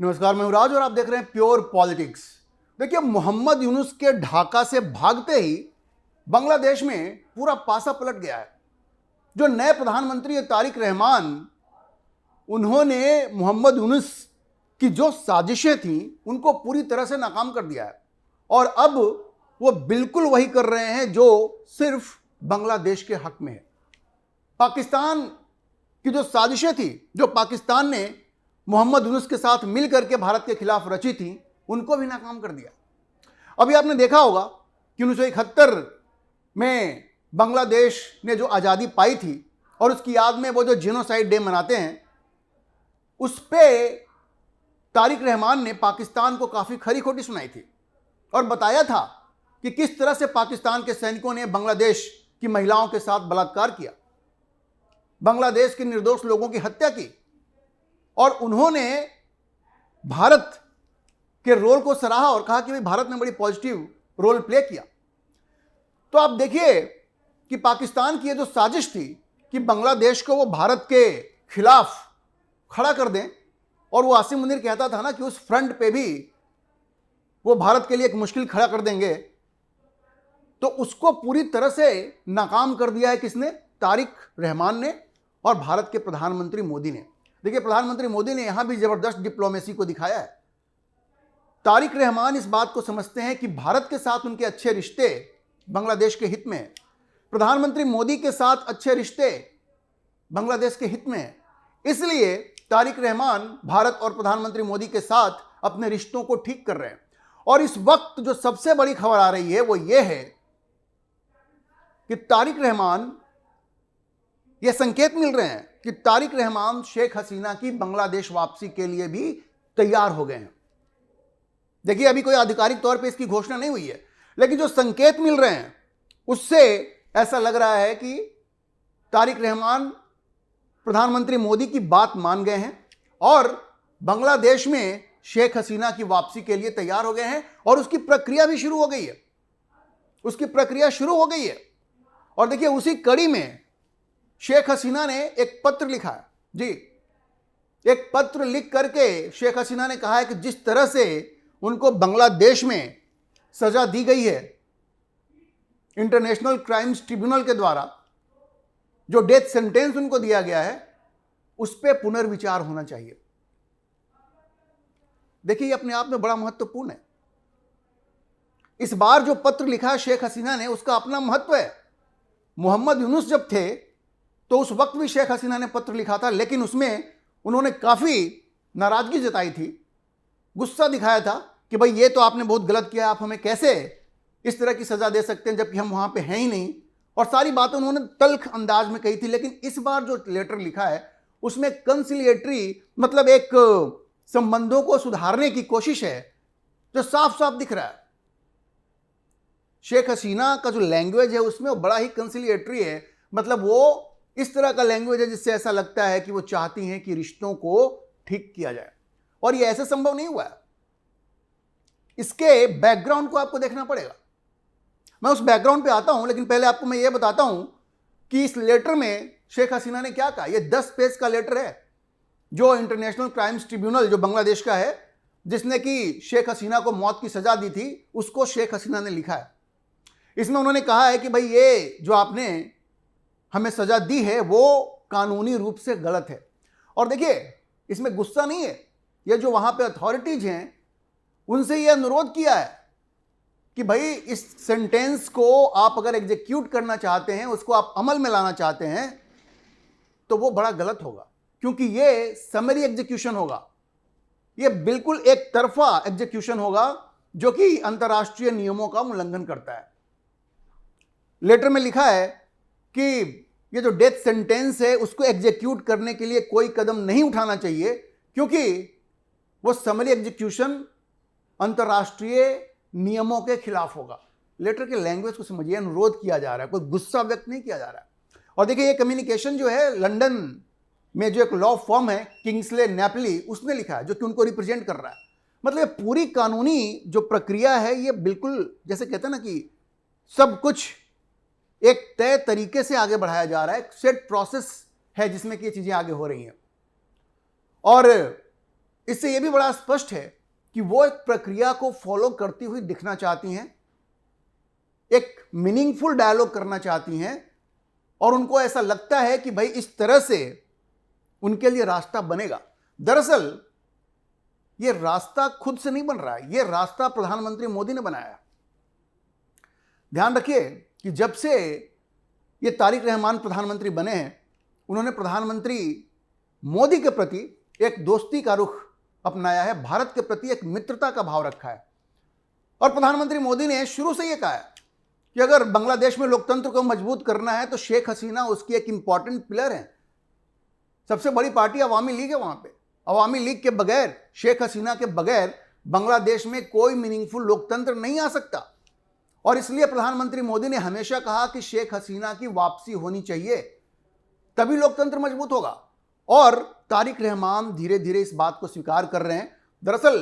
नमस्कार, मैं हूं राज और आप देख रहे हैं प्योर पॉलिटिक्स। देखिए, मोहम्मद यूनुस के ढाका से भागते ही बांग्लादेश में पूरा पासा पलट गया है। जो नए प्रधानमंत्री है तारिक रहमान, उन्होंने मोहम्मद यूनुस की जो साजिशें थी उनको पूरी तरह से नाकाम कर दिया है और अब वो बिल्कुल वही कर रहे हैं जो सिर्फ बांग्लादेश के हक में है। पाकिस्तान की जो साजिशें थी, जो पाकिस्तान ने मोहम्मद यूनुस के साथ मिल करके भारत के खिलाफ रची थी, उनको भी नाकाम कर दिया। अभी आपने देखा होगा कि 1971 में बांग्लादेश ने जो आज़ादी पाई थी और उसकी याद में वो जो जेनोसाइड डे मनाते हैं, उस पे तारिक रहमान ने पाकिस्तान को काफ़ी खरी खोटी सुनाई थी और बताया था कि किस तरह से पाकिस्तान के सैनिकों ने बांग्लादेश की महिलाओं के साथ बलात्कार किया, बांग्लादेश के निर्दोष लोगों की हत्या की और उन्होंने भारत के रोल को सराहा और कहा कि भाई भारत ने बड़ी पॉजिटिव रोल प्ले किया। तो आप देखिए कि पाकिस्तान की ये जो साजिश थी कि बांग्लादेश को वो भारत के खिलाफ खड़ा कर दें, और वो आसिम मुनीर कहता था ना कि उस फ्रंट पे भी वो भारत के लिए एक मुश्किल खड़ा कर देंगे, तो उसको पूरी तरह से नाकाम कर दिया है किसने? तारिक रहमान ने और भारत के प्रधानमंत्री मोदी ने। देखिए, प्रधानमंत्री मोदी ने यहां भी जबरदस्त डिप्लोमेसी को दिखाया है। तारिक रहमान इस बात को समझते हैं कि भारत के साथ उनके अच्छे रिश्ते बांग्लादेश के हित में है, प्रधानमंत्री मोदी के साथ अच्छे रिश्ते बांग्लादेश के हित में है। इसलिए तारिक रहमान भारत और प्रधानमंत्री मोदी के साथ अपने रिश्तों को ठीक कर रहे हैं। और इस वक्त जो सबसे बड़ी खबर आ रही है वो ये है कि तारिक रहमान, ये संकेत मिल रहे हैं कि तारिक रहमान शेख हसीना की बांग्लादेश वापसी के लिए भी तैयार हो गए हैं। देखिए, अभी कोई आधिकारिक तौर पे इसकी घोषणा नहीं हुई है, लेकिन जो संकेत मिल रहे हैं उससे ऐसा लग रहा है कि तारिक रहमान प्रधानमंत्री मोदी की बात मान गए हैं और बांग्लादेश में शेख हसीना की वापसी के लिए तैयार हो गए हैं और उसकी प्रक्रिया भी शुरू हो गई है। उसकी प्रक्रिया शुरू हो गई है। और देखिए, उसी कड़ी में शेख हसीना ने एक पत्र लिखा है। जी, एक पत्र लिख करके शेख हसीना ने कहा है कि जिस तरह से उनको बांग्लादेश में सजा दी गई है इंटरनेशनल क्राइम्स ट्रिब्यूनल के द्वारा, जो डेथ सेंटेंस उनको दिया गया है, उस पर पुनर्विचार होना चाहिए। देखिए, ये अपने आप में बड़ा महत्वपूर्ण है। इस बार जो पत्र लिखा है शेख हसीना ने, उसका अपना महत्व है। मोहम्मद यूनुस जब थे तो उस वक्त भी शेख हसीना ने पत्र लिखा था, लेकिन उसमें उन्होंने काफ़ी नाराज़गी जताई थी, गुस्सा दिखाया था कि भाई ये तो आपने बहुत गलत किया, आप हमें कैसे इस तरह की सज़ा दे सकते हैं जबकि हम वहाँ पे हैं ही नहीं, और सारी बातें उन्होंने तल्ख अंदाज में कही थी। लेकिन इस बार जो लेटर लिखा है उसमें कंसिलिएटरी, मतलब एक संबंधों को सुधारने की कोशिश है, जो साफ साफ दिख रहा है। शेख हसीना का जो लैंग्वेज है उसमें वो बड़ा ही कंसिलिएटरी है, मतलब वो इस तरह का लैंग्वेज है जिससे ऐसा लगता है कि वो चाहती हैं कि रिश्तों को ठीक किया जाए, और ये ऐसे संभव नहीं हुआ है। इसके बैकग्राउंड को आपको देखना पड़ेगा। मैं उस बैकग्राउंड पे आता हूं, लेकिन पहले आपको मैं ये बताता हूं कि इस लेटर में शेख हसीना ने क्या कहा। ये 10 पेज का लेटर है जो इंटरनेशनल क्राइम्स ट्रिब्यूनल, जो बांग्लादेश का है, जिसने कि शेख हसीना को मौत की सजा दी थी, उसको शेख हसीना ने लिखा है। इसमें उन्होंने कहा है कि भाई ये जो आपने हमें सजा दी है वो कानूनी रूप से गलत है। और देखिए, इसमें गुस्सा नहीं है, ये जो वहां पे अथॉरिटीज हैं उनसे ये अनुरोध किया है कि भाई इस सेंटेंस को आप अगर एग्जीक्यूट करना चाहते हैं, उसको आप अमल में लाना चाहते हैं, तो वो बड़ा गलत होगा, क्योंकि ये समरी एग्जीक्यूशन होगा, ये बिल्कुल एक तरफा एग्जीक्यूशन होगा जो कि अंतर्राष्ट्रीय नियमों का उल्लंघन करता है। लेटर में लिखा है कि ये जो डेथ सेंटेंस है उसको एग्जीक्यूट करने के लिए कोई कदम नहीं उठाना चाहिए, क्योंकि वो समरी एग्जीक्यूशन अंतर्राष्ट्रीय नियमों के खिलाफ होगा। लेटर के लैंग्वेज को समझिए, अनुरोध किया जा रहा है, कोई गुस्सा व्यक्त नहीं किया जा रहा है। और देखिए, ये कम्युनिकेशन जो है लंदन में जो एक लॉ फर्म है किंग्सले नैपली, उसने लिखा है, जो कि उनको रिप्रेजेंट कर रहा है। मतलब ये पूरी कानूनी जो प्रक्रिया है, ये बिल्कुल जैसे कहते हैं ना कि सब कुछ एक तय तरीके से आगे बढ़ाया जा रहा है, एक सेट प्रोसेस है जिसमें कि ये चीजें आगे हो रही हैं। और इससे यह भी बड़ा स्पष्ट है कि वो एक प्रक्रिया को फॉलो करती हुई दिखना चाहती हैं, एक मीनिंगफुल डायलॉग करना चाहती हैं, और उनको ऐसा लगता है कि भाई इस तरह से उनके लिए रास्ता बनेगा। दरअसल यह रास्ता खुद से नहीं बन रहा है, यह रास्ता प्रधानमंत्री मोदी ने बनाया। ध्यान रखिए कि जब से ये तारिक रहमान प्रधानमंत्री बने हैं, उन्होंने प्रधानमंत्री मोदी के प्रति एक दोस्ती का रुख अपनाया है, भारत के प्रति एक मित्रता का भाव रखा है। और प्रधानमंत्री मोदी ने शुरू से यह कहा है कि अगर बांग्लादेश में लोकतंत्र को मजबूत करना है तो शेख हसीना उसकी एक इंपॉर्टेंट पिलर है। सबसे बड़ी पार्टी अवामी लीग है वहां पे। अवामी लीग के बगैर, शेख हसीना के बगैर बांग्लादेश में कोई मीनिंगफुल लोकतंत्र नहीं आ सकता। और इसलिए प्रधानमंत्री मोदी ने हमेशा कहा कि शेख हसीना की वापसी होनी चाहिए, तभी लोकतंत्र मजबूत होगा। और तारिक रहमान धीरे धीरे इस बात को स्वीकार कर रहे हैं। दरअसल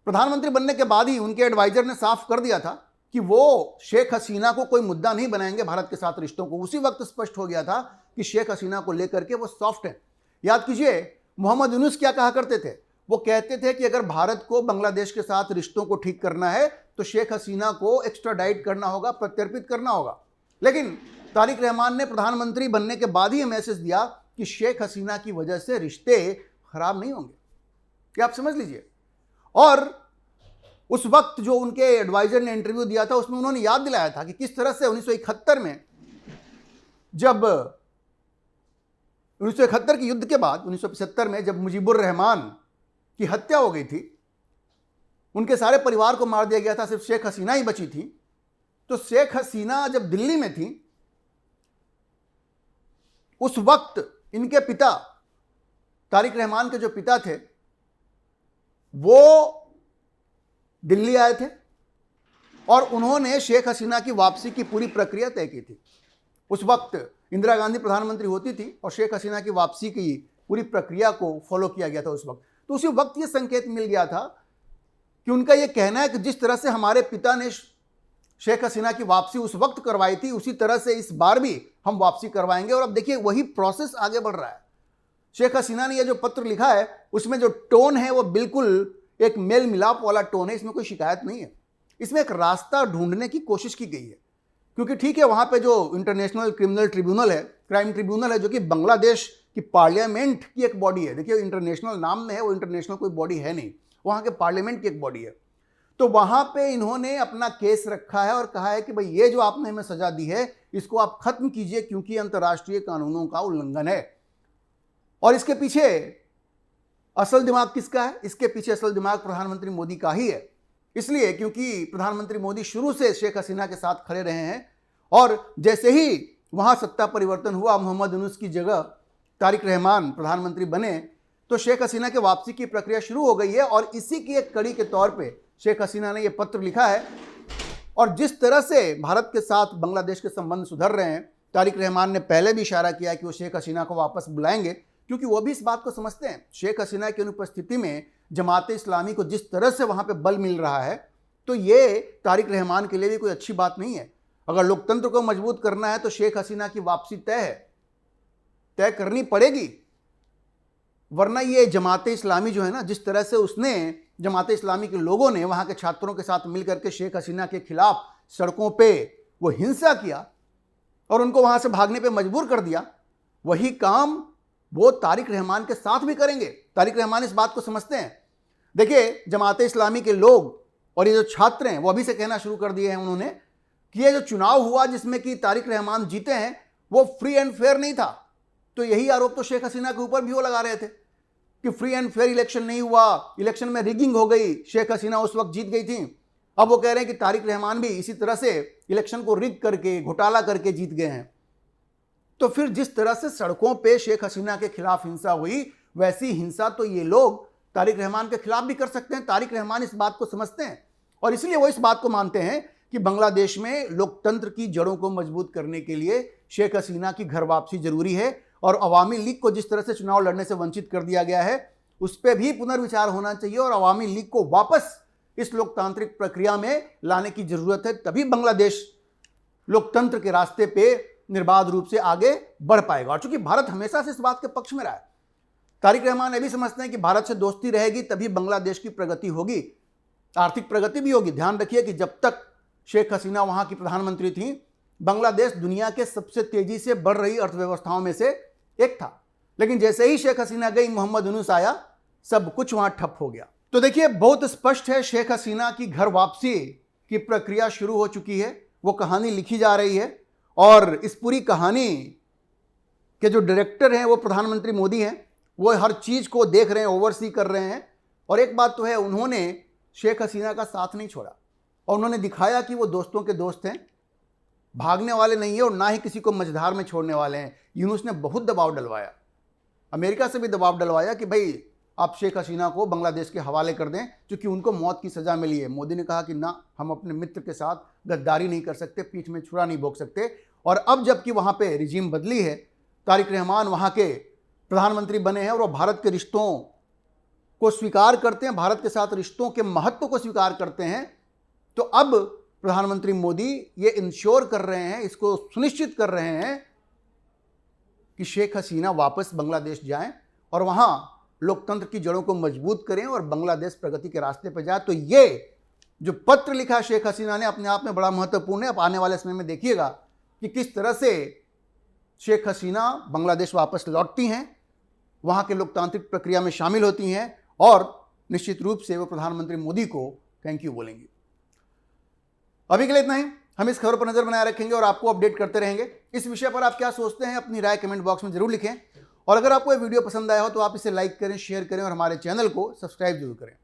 प्रधानमंत्री बनने के बाद ही उनके एडवाइजर ने साफ कर दिया था कि वो शेख हसीना को कोई मुद्दा नहीं बनाएंगे भारत के साथ रिश्तों को। उसी वक्त स्पष्ट हो गया था कि शेख हसीना को लेकर के वो सॉफ्ट है। याद कीजिए मोहम्मद यूनुस क्या कहा करते थे, वो कहते थे कि अगर भारत को बांग्लादेश के साथ रिश्तों को ठीक करना है तो शेख हसीना को एक्स्ट्राडाइट करना होगा, प्रत्यर्पित करना होगा। लेकिन तारिक रहमान ने प्रधानमंत्री बनने के बाद ही मैसेज दिया कि शेख हसीना की वजह से रिश्ते खराब नहीं होंगे। क्या आप समझ लीजिए। और उस वक्त जो उनके एडवाइजर ने इंटरव्यू दिया था उसमें उन्होंने याद दिलाया था कि किस तरह से 1971 में, जब 1971 के युद्ध के बाद 1975 में जब मुजीबुर रहमान की हत्या हो गई थी, उनके सारे परिवार को मार दिया गया था, सिर्फ शेख हसीना ही बची थी। तो शेख हसीना जब दिल्ली में थी, उस वक्त इनके पिता, तारिक रहमान के जो पिता थे, वो दिल्ली आए थे और उन्होंने शेख हसीना की वापसी की पूरी प्रक्रिया तय की थी। उस वक्त इंदिरा गांधी प्रधानमंत्री होती थी और शेख हसीना की वापसी की पूरी प्रक्रिया को फॉलो किया गया था उस वक्त। तो उसी वक्त ये संकेत मिल गया था कि उनका ये कहना है कि जिस तरह से हमारे पिता ने शेख हसीना की वापसी उस वक्त करवाई थी, उसी तरह से इस बार भी हम वापसी करवाएंगे। और अब देखिए वही प्रोसेस आगे बढ़ रहा है। शेख हसीना ने यह जो पत्र लिखा है उसमें जो टोन है वो बिल्कुल एक मेल मिलाप वाला टोन है, इसमें कोई शिकायत नहीं है। इसमें एक रास्ता ढूंढने की कोशिश की गई है, क्योंकि ठीक है वहां पे जो इंटरनेशनल क्रिमिनल ट्रिब्यूनल है, क्राइम ट्रिब्यूनल है, जो कि बांग्लादेश की पार्लियामेंट की एक बॉडी है। देखिए इंटरनेशनल नाम में है, वो इंटरनेशनल कोई बॉडी है नहीं, वहां के पार्लियामेंट की एक बॉडी है। तो वहां पे इन्होंने अपना केस रखा है और कहा है कि भाई ये जो आपने हमें सजा दी है इसको आप खत्म कीजिए, क्योंकि अंतर्राष्ट्रीय कानूनों का उल्लंघन है। और इसके पीछे असल दिमाग किसका है? इसके पीछे असल दिमाग प्रधानमंत्री मोदी का ही है। इसलिए क्योंकि प्रधानमंत्री मोदी शुरू से शेख हसीना के साथ खड़े रहे हैं, और जैसे ही वहां सत्ता परिवर्तन हुआ, मोहम्मद यूनुस की जगह तारिक रहमान प्रधानमंत्री बने, तो शेख हसीना के वापसी की प्रक्रिया शुरू हो गई है। और इसी की एक कड़ी के तौर पे शेख हसीना ने यह पत्र लिखा है। और जिस तरह से भारत के साथ बांग्लादेश के संबंध सुधर रहे हैं, तारिक रहमान ने पहले भी इशारा किया कि वो शेख हसीना को वापस बुलाएंगे, क्योंकि वो भी इस बात को समझते हैं शेख हसीना की अनुपस्थिति में जमात इस्लामी को जिस तरह से वहां पे बल मिल रहा है, तो ये तारिक रहमान के लिए भी कोई अच्छी बात नहीं है। अगर लोकतंत्र को मजबूत करना है तो शेख हसीना की वापसी तय है, तय करनी पड़ेगी। वरना ये जमात इस्लामी जो है ना, जिस तरह से उसने, जमात इस्लामी के लोगों ने वहां के छात्रों के साथ मिलकर के शेख हसीना के खिलाफ सड़कों पे वो हिंसा किया और उनको वहां से भागने पे मजबूर कर दिया, वही काम वो तारिक रहमान के साथ भी करेंगे। तारिक रहमान इस बात को समझते हैं। देखिए जमात इस्लामी के लोग और ये जो छात्र हैं वो अभी से कहना शुरू कर दिए हैं उन्होंने कि ये जो चुनाव हुआ जिसमें कि तारिक रहमान जीते हैं वो फ्री एंड फेयर नहीं था। तो यही आरोप तो शेख हसीना के ऊपर भी वो लगा रहे थे कि फ्री एंड फेयर इलेक्शन नहीं हुआ, इलेक्शन में रिगिंग हो गई, शेख हसीना उस वक्त जीत गई थी। अब वो कह रहे हैं कि तारिक रहमान भी इसी तरह से इलेक्शन को रिग करके, घोटाला करके जीत गए हैं। तो फिर जिस तरह से सड़कों पे शेख हसीना के खिलाफ हिंसा हुई, वैसी हिंसा तो ये लोग तारिक रहमान के खिलाफ भी कर सकते हैं। तारिक रहमान इस बात को समझते हैं और इसलिए वो इस बात को मानते हैं कि बांग्लादेश में लोकतंत्र की जड़ों को मजबूत करने के लिए शेख हसीना की घर वापसी जरूरी है। और अवामी लीग को जिस तरह से चुनाव लड़ने से वंचित कर दिया गया है उस पर भी पुनर्विचार होना चाहिए और अवामी लीग को वापस इस लोकतांत्रिक प्रक्रिया में लाने की जरूरत है। तभी बांग्लादेश लोकतंत्र के रास्ते पे निर्बाध रूप से आगे बढ़ पाएगा। और चूंकि भारत हमेशा से इस बात के पक्ष में रहा है, तारिक रहमान ये भी समझते हैं कि भारत से दोस्ती रहेगी तभी बांग्लादेश की प्रगति होगी, आर्थिक प्रगति भी होगी। ध्यान रखिए कि जब तक शेख हसीना वहां की प्रधानमंत्री थी, बांग्लादेश दुनिया के सबसे तेजी से बढ़ रही अर्थव्यवस्थाओं में से एक था। लेकिन जैसे ही शेख हसीना गई, मोहम्मद यूनुस आया, सब कुछ वहां ठप हो गया। तो देखिए, बहुत स्पष्ट है, शेख हसीना की घर वापसी की प्रक्रिया शुरू हो चुकी है, वो कहानी लिखी जा रही है और इस पूरी कहानी के जो डायरेक्टर हैं वो प्रधानमंत्री मोदी हैं। वो हर चीज को देख रहे हैं, ओवरसी कर रहे हैं। और एक बात तो है, उन्होंने शेख हसीना का साथ नहीं छोड़ा और उन्होंने दिखाया कि वो दोस्तों के दोस्त हैं, भागने वाले नहीं है और ना ही किसी को मझधार में छोड़ने वाले हैं। यूनुस ने बहुत दबाव डलवाया, अमेरिका से भी दबाव डलवाया कि भाई आप शेख हसीना को बांग्लादेश के हवाले कर दें, क्योंकि उनको मौत की सज़ा मिली है। मोदी ने कहा कि ना, हम अपने मित्र के साथ गद्दारी नहीं कर सकते, पीठ में छुरा नहीं भोंक सकते। और अब जबकि वहाँ पे रिजीम बदली है, तारिक रहमान वहाँ के प्रधानमंत्री बने हैं और वो भारत के रिश्तों को स्वीकार करते हैं, भारत के साथ रिश्तों के महत्व को स्वीकार करते हैं। तो अब प्रधानमंत्री मोदी ये इंश्योर कर रहे हैं, इसको सुनिश्चित कर रहे हैं कि शेख हसीना वापस बांग्लादेश जाएं और वहां लोकतंत्र की जड़ों को मजबूत करें और बांग्लादेश प्रगति के रास्ते पर जाए। तो ये जो पत्र लिखा शेख हसीना ने, अपने आप में बड़ा महत्वपूर्ण है। अब आने वाले समय में देखिएगा कि किस तरह से शेख हसीना बांग्लादेश वापस लौटती हैं, वहां के लोकतांत्रिक प्रक्रिया में शामिल होती हैं और निश्चित रूप से वो प्रधानमंत्री मोदी को थैंक यू बोलेंगी। अभी के लिए इतना ही। हम इस खबर पर नजर बनाए रखेंगे और आपको अपडेट करते रहेंगे। इस विषय पर आप क्या सोचते हैं, अपनी राय कमेंट बॉक्स में जरूर लिखें। और अगर आपको ये वीडियो पसंद आया हो तो आप इसे लाइक करें, शेयर करें और हमारे चैनल को सब्सक्राइब जरूर करें।